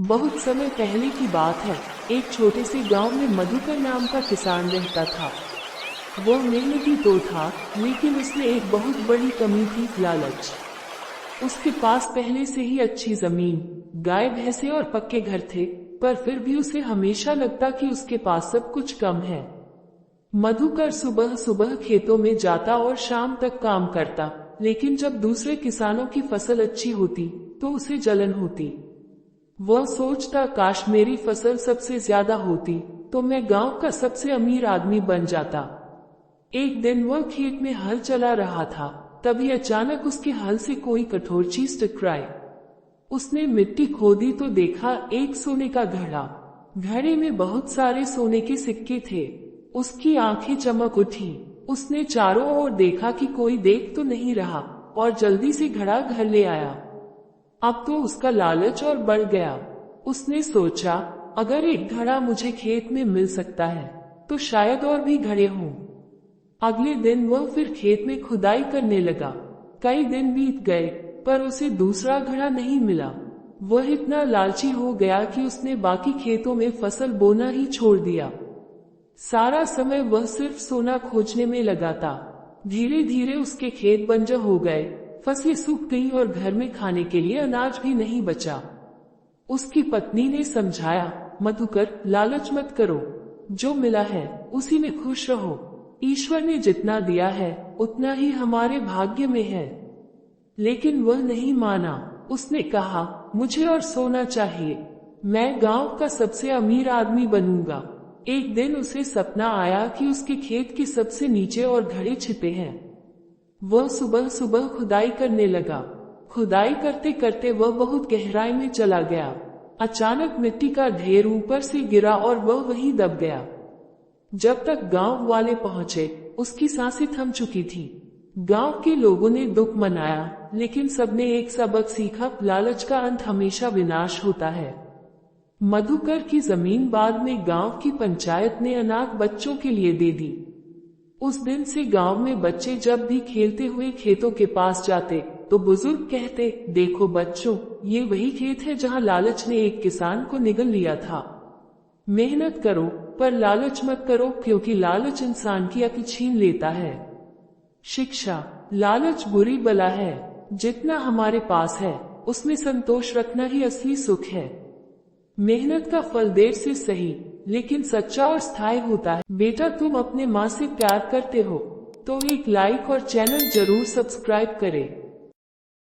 बहुत समय पहले की बात है। एक छोटे से गांव में मधुकर नाम का किसान रहता था। वह मेहनती तो था, लेकिन उसमें एक बहुत बड़ी कमी थी, लालच। उसके पास पहले से ही अच्छी जमीन, गाय भैंसे और पक्के घर थे, पर फिर भी उसे हमेशा लगता कि उसके पास सब कुछ कम है। मधुकर सुबह सुबह खेतों में जाता और शाम तक काम करता, लेकिन जब दूसरे किसानों की फसल अच्छी होती तो उसे जलन होती। वह सोचता, काश मेरी फसल सबसे ज्यादा होती तो मैं गांव का सबसे अमीर आदमी बन जाता। एक दिन वह खेत में हल चला रहा था, तभी अचानक उसके हल से कोई कठोर चीज टकराई। उसने मिट्टी खोदी तो देखा एक सोने का घड़ा। घड़े में बहुत सारे सोने के सिक्के थे। उसकी आंखें चमक उठी। उसने चारों ओर देखा कि कोई देख तो नहीं रहा, और जल्दी से घड़ा घर ले आया। अब तो उसका लालच और बढ़ गया। उसने सोचा, अगर एक घड़ा मुझे खेत में मिल सकता है तो शायद और भी घड़े हों। अगले दिन वह फिर खेत में खुदाई करने लगा। कई दिन बीत गए, पर उसे दूसरा घड़ा नहीं मिला। वह इतना लालची हो गया कि उसने बाकी खेतों में फसल बोना ही छोड़ दिया। सारा समय वह सिर्फ सोना खोजने में लगा था। धीरे धीरे उसके खेत बंजर हो गए, फसलें सूख गईं और घर में खाने के लिए अनाज भी नहीं बचा। उसकी पत्नी ने समझाया, मधुकर, लालच मत करो। जो मिला है उसी में खुश रहो। ईश्वर ने जितना दिया है उतना ही हमारे भाग्य में है। लेकिन वह नहीं माना। उसने कहा, मुझे और सोना चाहिए। मैं गांव का सबसे अमीर आदमी बनूंगा। एक दिन उसे सपना आया कि उसके खेत के सबसे नीचे और घड़े छिपे हैं। वह सुबह सुबह खुदाई करने लगा। खुदाई करते करते वह बहुत गहराई में चला गया। अचानक मिट्टी का ढेर ऊपर से गिरा और वह वहीं दब गया। जब तक गांव वाले पहुंचे, उसकी सांसें थम चुकी थी। गांव के लोगों ने दुख मनाया, लेकिन सबने एक सबक सीखा, लालच का अंत हमेशा विनाश होता है। मधुकर की जमीन बाद में गांव की पंचायत ने अनाथ बच्चों के लिए दे दी। उस दिन से गांव में बच्चे जब भी खेलते हुए खेतों के पास जाते तो बुजुर्ग कहते, देखो बच्चों, ये वही खेत है जहां लालच ने एक किसान को निगल लिया था। मेहनत करो, पर लालच मत करो, क्योंकि लालच इंसान की अक्ल छीन लेता है। शिक्षा, लालच बुरी बला है। जितना हमारे पास है उसमें संतोष रखना ही असली सुख है। मेहनत का फल देर से सही, लेकिन सच्चा और स्थायी होता है। बेटा, तुम अपने माँ से प्यार करते हो तो एक लाइक और चैनल जरूर सब्सक्राइब करें।